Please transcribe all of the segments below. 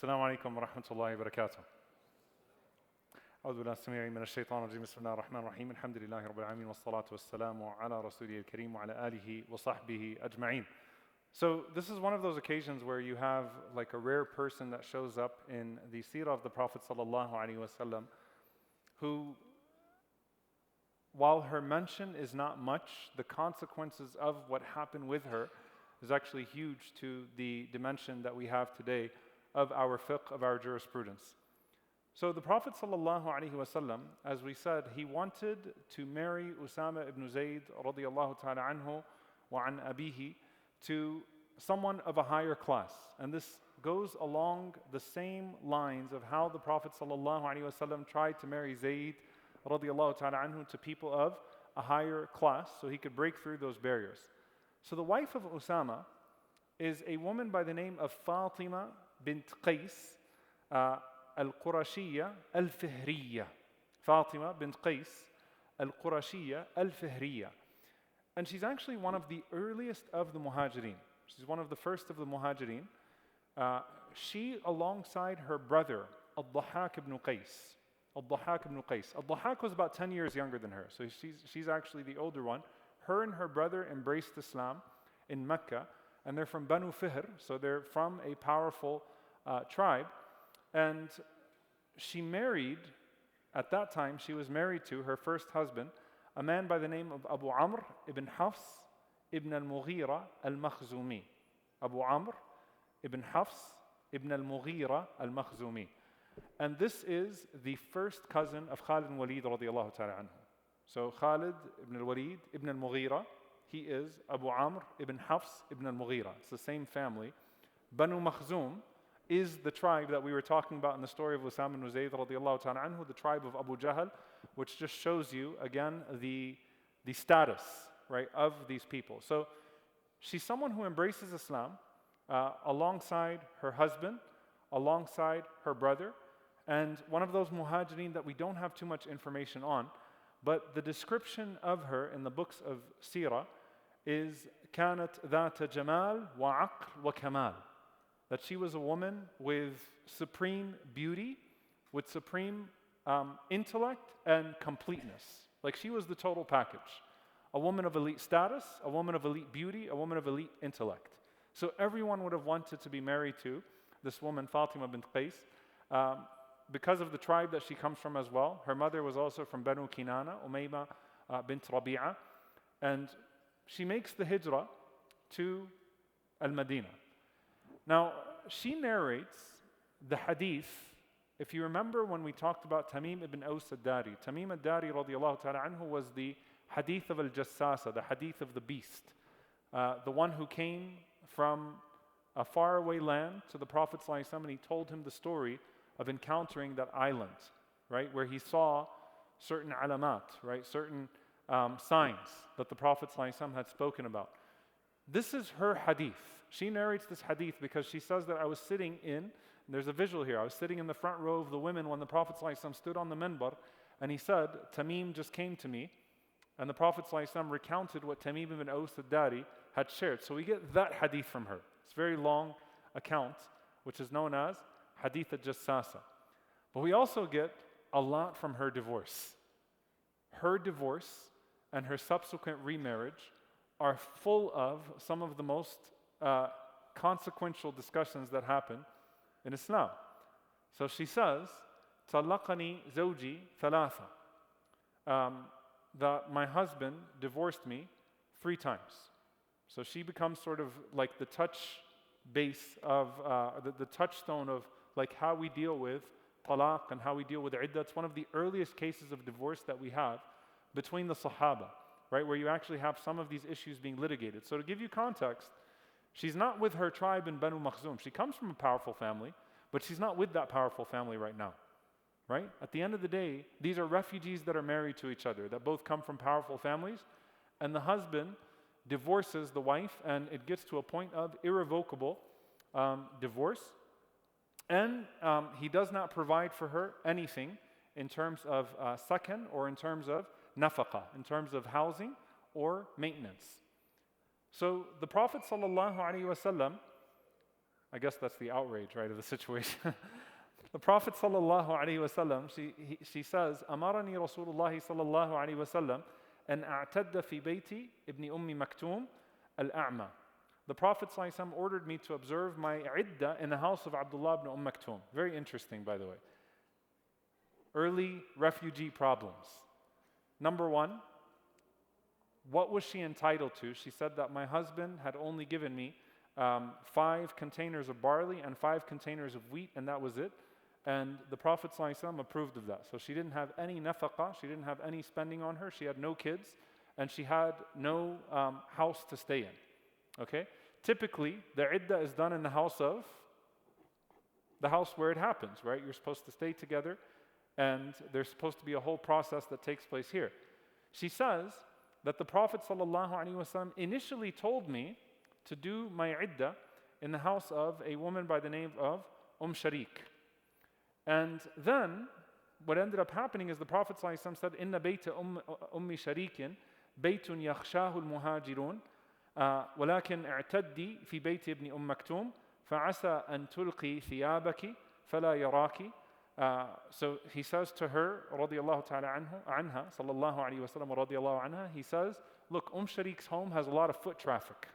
السلام عليكم ورحمة الله وبركاته. أعوذ بالله السميع من الشيطان الرجيم. بسم الله الرحمن الرحيم. الحمد لله رب العالمين والصلاة والسلام على رسوله الكريم وعلى آله وصحبه أجمعين. So this is one of those occasions where you have like a rare person that shows up in the seerah of the Prophet sallallahu alaihi wasallam, who, while her mention is not much, the consequences of what happened with her is actually huge to the dimension that we have today of our fiqh, of our jurisprudence. So the Prophet ﷺ, as we said, he wanted to marry Usama ibn Zayd radiyallahu ta'ala anhu wa an abihi to someone of a higher class. And this goes along the same lines of how the Prophet ﷺ tried to marry Zayd radiyallahu ta'ala anhu to people of a higher class so he could break through those barriers. So the wife of Usama is a woman by the name of Fatima bint Qays al-Qurashiyya al-Fihriyya. Fatima bint Qays al-Qurashiyya al-Fihriyya. And she's actually one of the earliest of the Muhajirin. She's one of the first of the Muhajirin. She, alongside her brother, Al-Dhahhak ibn Qays. Al-Dhahhak ibn Qays. Al-Dhahhak was about 10 years younger than her, so she's actually the older one. Her and her brother embraced Islam in Mecca, and they're from Banu Fihr, so they're from a powerful tribe. And she married, at that time, she was married to her first husband, a man by the name of Abu Amr ibn Hafs ibn al-Mughira al-Makhzumi. Abu Amr ibn Hafs ibn al-Mughira al-Makhzumi. And this is the first cousin of Khalid ibn Walid radiyallahu ta'ala anhu. So Khalid ibn al-Walid ibn al-Mughira, he is Abu Amr ibn Hafs ibn al-Mughira. It's the same family. Banu Makhzum is the tribe that we were talking about in the story of Usama ibn Zayd radiyallahu ta'ala anhu, the tribe of Abu Jahl, which just shows you, again, the status, right, of these people. So she's someone who embraces Islam alongside her husband, alongside her brother, and one of those muhajirin that we don't have too much information on, but the description of her in the books of Seerah is كانت ذات جمال وعقل وكمال, that she was a woman with supreme beauty, with supreme intellect and completeness. Like she was the total package. A woman of elite status, a woman of elite beauty, a woman of elite intellect. So everyone would have wanted to be married to this woman, Fatima bint Qays, because of the tribe that she comes from as well. Her mother was also from Banu Kinana, Umayma bint Rabi'a, and she makes the hijrah to Al-Madinah. Now, she narrates the hadith. If you remember when we talked about Tamim ibn Aus al-Dari, Tamim al-Dari radiyallahu ta'ala anhu was the hadith of al-Jassasa, the hadith of the beast, the one who came from a faraway land to the Prophet ﷺ, and he told him the story of encountering that island, right, where he saw certain alamat, right, certain signs that the Prophet ﷺ had spoken about. This is her hadith. She narrates this hadith because she says that I was sitting in, there's a visual here, I was sitting in the front row of the women when the Prophet ﷺ stood on the minbar, and he said, Tamim just came to me, and the Prophet ﷺ recounted what Tamim ibn Aus al-Dari had shared. So we get that hadith from her. It's a very long account, which is known as Hadith al-Jassasa. But we also get a lot from her divorce. Her divorce and her subsequent remarriage are full of some of the most consequential discussions that happen in Islam. So she says, "Talaqani zawji thalatha," that my husband divorced me 3 times. So she becomes sort of like the touch base of the touchstone of like how we deal with talaq and how we deal with iddah. It's one of the earliest cases of divorce that we have between the Sahabah, right, where you actually have some of these issues being litigated. So to give you context, she's not with her tribe in Banu Makhzum. She comes from a powerful family, but she's not with that powerful family right now, right? At the end of the day, these are refugees that are married to each other, that both come from powerful families, and the husband divorces the wife, and it gets to a point of irrevocable divorce, and he does not provide for her anything in terms of sakan or in terms of nafaqah, in terms of housing or maintenance. So the Prophet ﷺ I guess that's the outrage, right, of the situation. The Prophet sallallahu alaihi wasallam, she says, "Amarani Rasulullah sallallahu alaihi wasallam an a'tadda fi bayti ibn Maktum al-a'ma." The Prophet sallallahu alaihi wasallam ordered me to observe my iddah in the house of Abdullah ibn Maktum. Very interesting, by the way. Early refugee problems. Number one, what was she entitled to? She said that my husband had only given me 5 containers of barley and 5 containers of wheat, and that was it. And the Prophet ﷺ approved of that. So she didn't have any nafaqah, she didn't have any spending on her, she had no kids, and she had no house to stay in. Okay? Typically, the iddah is done in the house where it happens, right? You're supposed to stay together, and there's supposed to be a whole process that takes place here. She says that the Prophet ﷺ initially told me to do my iddah in the house of a woman by the name of Sharik. And then, what ended up happening is the Prophet ﷺ said, "Inna bayta ummi sharikin baytun yakhshahu al-muhajirun, walakin i'taddi fi bayti ibn Maktum, fa'asa an tulqi thiyabaki, fala yaraki." So he says to her, radiyallahu ta'ala anha, sallallahu alayhi wa sallam, radiyallahu anha, he says, look, Sharik's home has a lot of foot traffic.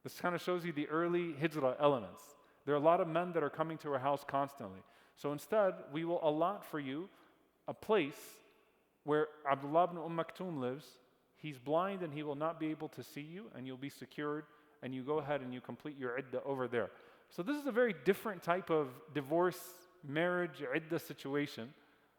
This kind of shows you the early hijrah elements. There are a lot of men that are coming to her house constantly. So instead, we will allot for you a place where Abdullah ibn Maktum lives. He's blind and he will not be able to see you, and you'll be secured, and you go ahead and you complete your iddah over there. So this is a very different type of divorce, marriage, iddah situation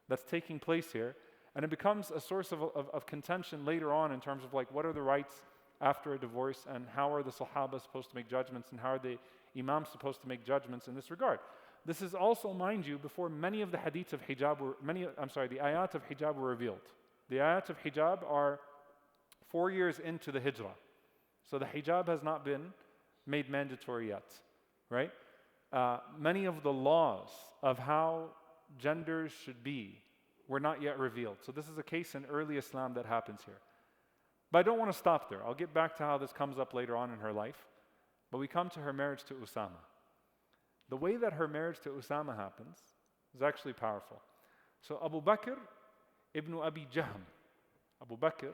that's taking place here. And it becomes a source of contention later on in terms of like, what are the rights after a divorce, and how are the Sahabah supposed to make judgments, and how are the Imams supposed to make judgments in this regard. This is also, mind you, before many of the hadiths of hijab were, the ayat of hijab were revealed. The ayat of hijab are 4 years into the hijrah. So the hijab has not been made mandatory yet, right? Many of the laws of how genders should be were not yet revealed. So this is a case in early Islam that happens here. But I don't want to stop there. I'll get back to how this comes up later on in her life. But we come to her marriage to Usama. The way that her marriage to Usama happens is actually powerful. So Abu Bakr ibn Abi Jahm, Abu Bakr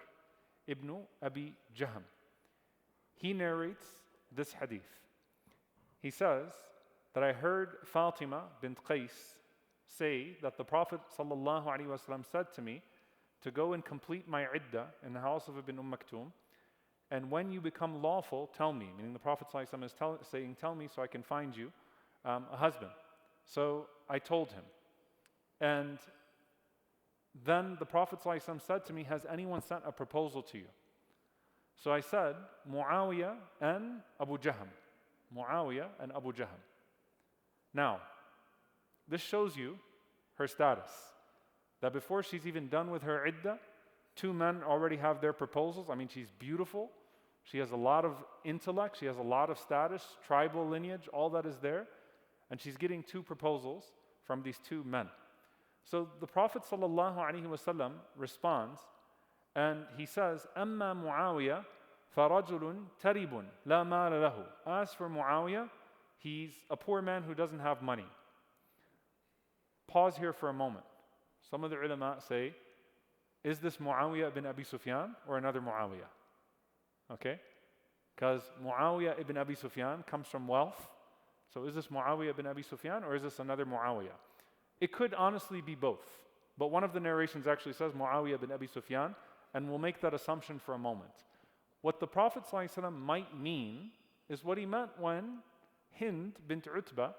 ibn Abi Jahm, he narrates this hadith. He says that I heard Fatima bint Qays say that the Prophet ﷺ said to me to go and complete my iddah in the house of Ibn Maktum, and when you become lawful, tell me. Meaning the Prophet ﷺ is saying, tell me so I can find you a husband. So I told him. And then the Prophet ﷺ said to me, has anyone sent a proposal to you? So I said, Muawiyah and Abu Jahm. Muawiyah and Abu Jahm. Now, this shows you her status. That before she's even done with her iddah, 2 men already have their proposals. I mean, she's beautiful. She has a lot of intellect. She has a lot of status, tribal lineage, all that is there. And she's getting 2 proposals from these 2 men. So the Prophet ﷺ responds, and he says, أَمَّا مُعَاوِيَةٌ فَرَجُلٌ تَرِبٌ لَا مَالَ لَهُ. As for Muawiyah, he's a poor man who doesn't have money. Pause here for a moment. Some of the ulama say, is this Muawiyah ibn Abi Sufyan or another Muawiyah? Okay? Because Muawiyah ibn Abi Sufyan comes from wealth. So is this Muawiyah ibn Abi Sufyan or is this another Muawiyah? It could honestly be both. But one of the narrations actually says Muawiyah ibn Abi Sufyan, and we'll make that assumption for a moment. What the Prophet ﷺ might mean is what he meant when Hind bint Utbah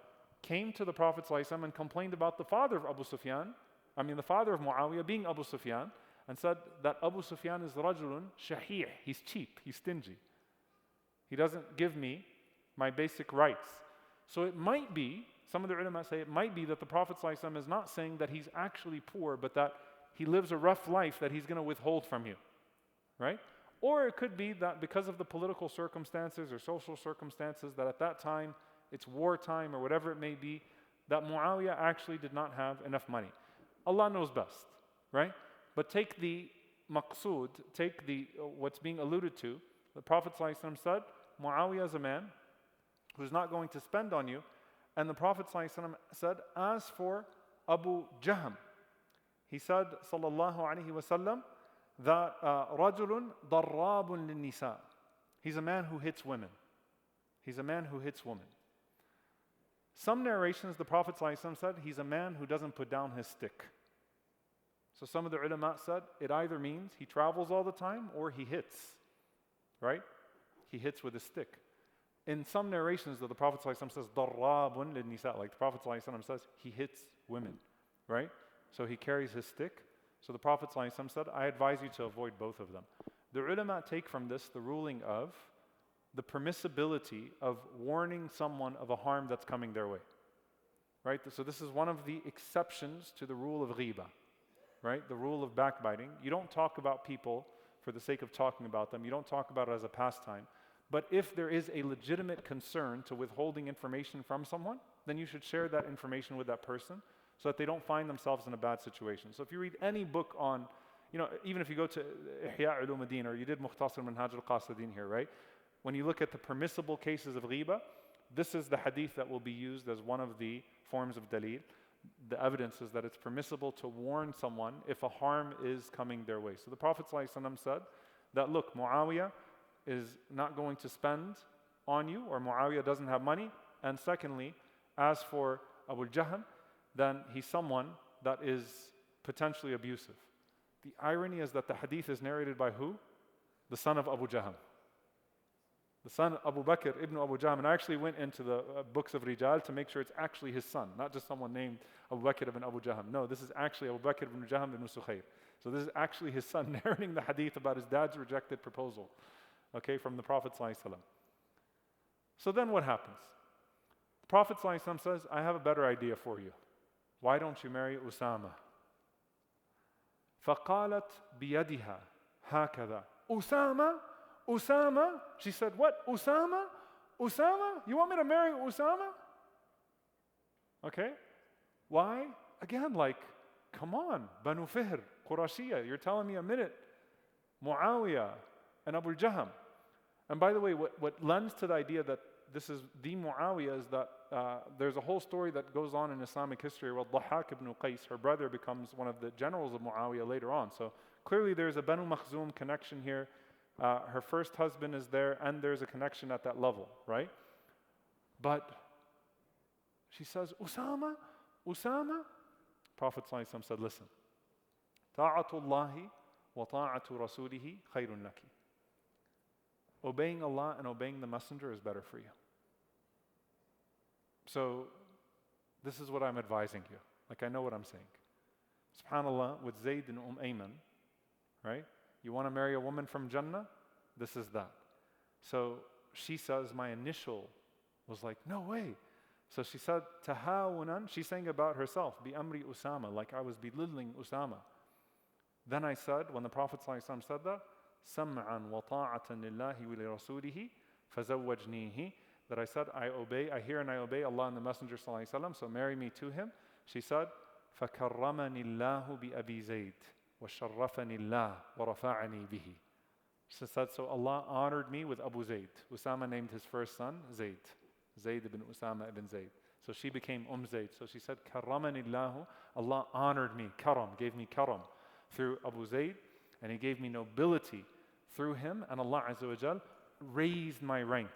came to the Prophet ﷺ and complained about the father of the father of Muawiyah being Abu Sufyan, and said that Abu Sufyan is rajulun shahih, he's cheap, he's stingy. He doesn't give me my basic rights. So it might be, some of the ulama say it might be that the Prophet ﷺ is not saying that he's actually poor, but that he lives a rough life that he's going to withhold from you, right? Or it could be that because of the political circumstances or social circumstances, that at that time, it's wartime or whatever it may be, that Muawiyah actually did not have enough money. Allah knows best, right? But take the maqsood, take the what's being alluded to. The Prophet ﷺ said, Muawiyah is a man who's not going to spend on you. And the Prophet ﷺ said, as for Abu Jahm, he said, sallallahu alayhi wasallam, that رَجُلٌ ضَرَّابٌ لِلنِّسَاء. He's a man who hits women. He's a man who hits women. Some narrations, the Prophet ﷺ said, he's a man who doesn't put down his stick. So some of the ulama said, it either means he travels all the time or he hits, right? He hits with his stick. In some narrations, though, the Prophet ﷺ says, ضَرَّابٌ لِلنِّسَاء, like the Prophet ﷺ says, he hits women, right? So he carries his stick. So the Prophet ﷺ said, I advise you to avoid both of them. The ulama take from this the ruling of the permissibility of warning someone of a harm that's coming their way, right? So this is one of the exceptions to the rule of ghibah, right? The rule of backbiting. You don't talk about people for the sake of talking about them. You don't talk about it as a pastime. But if there is a legitimate concern to withholding information from someone, then you should share that information with that person so that they don't find themselves in a bad situation. So if you read any book on, even if you go to Ihya Ulumuddin or you did Mukhtasar Manhaj al-Qasidin here, right? When you look at the permissible cases of ghibah, this is the hadith that will be used as one of the forms of dalil. The evidence is that it's permissible to warn someone if a harm is coming their way. So the Prophet ﷺ said that, look, Muawiyah is not going to spend on you, or Muawiyah doesn't have money. And secondly, as for Abu Jahm, then he's someone that is potentially abusive. The irony is that the hadith is narrated by who? The son of Abu Jahm. The son Abu Bakr ibn Abu Jahm. And I actually went into the books of Rijal to make sure it's actually his son, not just someone named Abu Bakr ibn Abu Jahm. No, this is actually Abu Bakr ibn Jahm ibn Sukhayr. So this is actually his son narrating the hadith about his dad's rejected proposal, okay, from the Prophet ﷺ. So then what happens? The Prophet ﷺ says, I have a better idea for you. Why don't you marry Usama? فَقَالَتْ بِيَدِهَا هَكَذَا Usama? Usama? She said, what? Usama? Usama? You want me to marry Usama? Okay. Why? Again, like, come on, Banu Fihr, Qurashiyya, you're telling me a minute. Muawiyah and Abu Jahm. And by the way, what lends to the idea that this is the Muawiyah is that there's a whole story that goes on in Islamic history where Dajjal ibn Qays, her brother, becomes one of the generals of Muawiyah later on. So clearly there's a Banu Makhzum connection here. Her first husband is there, and there's a connection at that level, right? But she says, Usama? Usama? Prophet ﷺ said, listen, Ta'atullahi wa ta'atu rasulihi khayrun laki. Obeying Allah and obeying the Messenger is better for you. So this is what I'm advising you. Like, I know what I'm saying. SubhanAllah, with Zayd and Ayman, right? You want to marry a woman from Jannah? This is that. So she says, my initial was like, no way. So she said, tahawunan, she's saying about herself, bi amri Usama, like I was belittling Usama. Then I said, when the Prophet ﷺ said that, sam'an wa ta'atan lillahi wa li rasulihi fazawwajnihi, that I said, I obey, I hear and I obey Allah and the Messenger ﷺ, so marry me to him. She said, فَكَرَّمَنِ اللَّهُ بِأَبِي زَيْدٍ وَشَرَّفَنِ اللَّهُ وَرَفَعَنِي بِهِ. She said, so Allah honored me with Abu Zayd. Usama named his first son Zayd. Zayd ibn Usama ibn Zayd. So she became Zayd. So she said, كَرَّمَنِ اللَّهُ, Allah honored me, karam, gave me karam through Abu Zayd, and He gave me nobility through him, and Allah Azza wa Jal raised my rank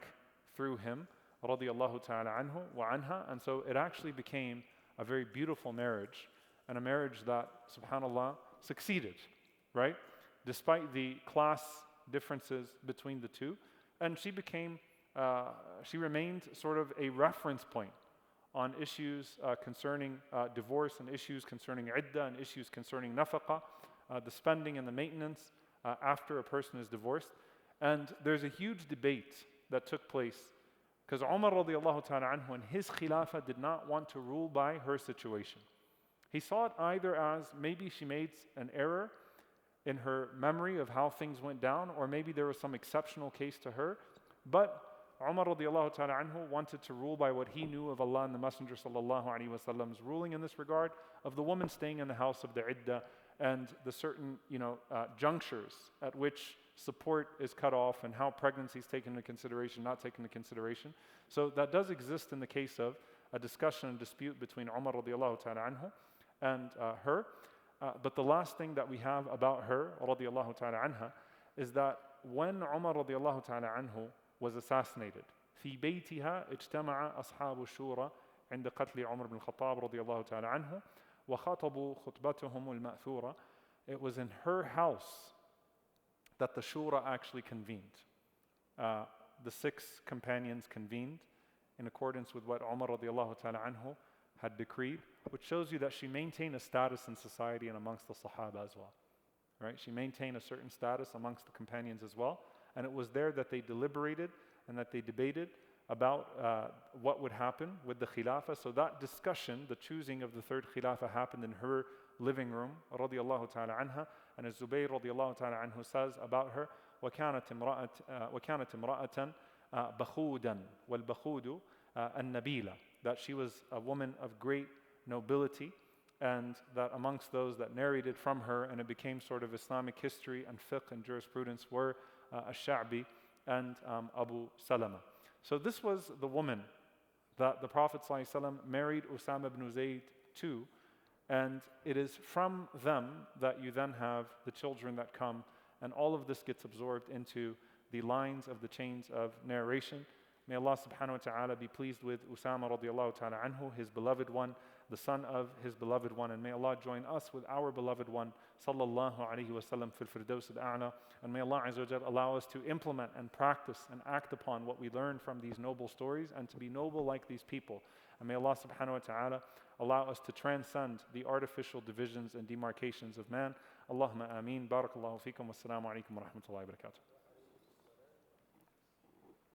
through him, radiyallahu ta'ala anhu wa anha. And so it actually became a very beautiful marriage, and a marriage that, subhanAllah, succeeded, right? Despite the class differences between the two. And she remained sort of a reference point on issues concerning divorce, and issues concerning iddah, and issues concerning nafaqah, the spending and the maintenance after a person is divorced. And there's a huge debate that took place because Umar radiallahu ta'ala anhu in his khilafah did not want to rule by her situation. He saw it either as maybe she made an error in her memory of how things went down, or maybe there was some exceptional case to her. But Umar radiallahu ta'ala anhu wanted to rule by what he knew of Allah and the Messenger sallallahu alaihi wasallam's ruling in this regard, of the woman staying in the house of the iddah, and the certain junctures at which support is cut off and how pregnancy is taken into consideration, not taken into consideration. So that does exist in the case of a discussion and dispute between Umar radiallahu ta'ala anhu and her. But the last thing that we have about her radiallahu ta'ala anha is that when Umar radiallahu ta'ala anhu was assassinated, في بيتها اجتمع أصحاب الشورى عند قتل عمر بن الخطاب رضي الله تعالى عنه وخطبوا خطبتهم المأثورة. It was in her house that the shura actually convened. The 6 companions convened in accordance with what Umar radiallahu ta'ala anhu had decreed, which shows you that she maintained a status in society and amongst the Sahabah as well. Right? She maintained a certain status amongst the companions as well, and it was there that they deliberated and that they debated about what would happen with the khilafah. So that discussion, the choosing of the 3rd khilafah, happened in her living room, radiallahu ta'ala anha. And as Zubayr radiallahu ta'ala anhu says about her, وَكَانَتْ امْرَأَةً بَخُودًا وَالْبَخُودُ النَّبِيلَةً, that she was a woman of great nobility, and that amongst those that narrated from her, and it became sort of Islamic history and fiqh and jurisprudence, were Ash-Sha'bi and Abu Salama. So this was the woman that the Prophet ﷺ married Usama ibn Zayd to, and it is from them that you then have the children that come, and all of this gets absorbed into the lines of the chains of narration. May Allah subhanahu wa ta'ala be pleased with Usama radiallahu ta'ala anhu, his beloved one, the son of his beloved one, and may Allah join us with our beloved one, sallallahu alayhi wa sallam, fil firdaus al-a'la, and may Allah azza wa jal allow us to implement and practice and act upon what we learn from these noble stories, and to be noble like these people. And may Allah subhanahu wa ta'ala allow us to transcend the artificial divisions and demarcations of man. Allahumma ameen. Barakallahu feekum. Wassalamu alaikum wa rahmatullahi wa barakatuh.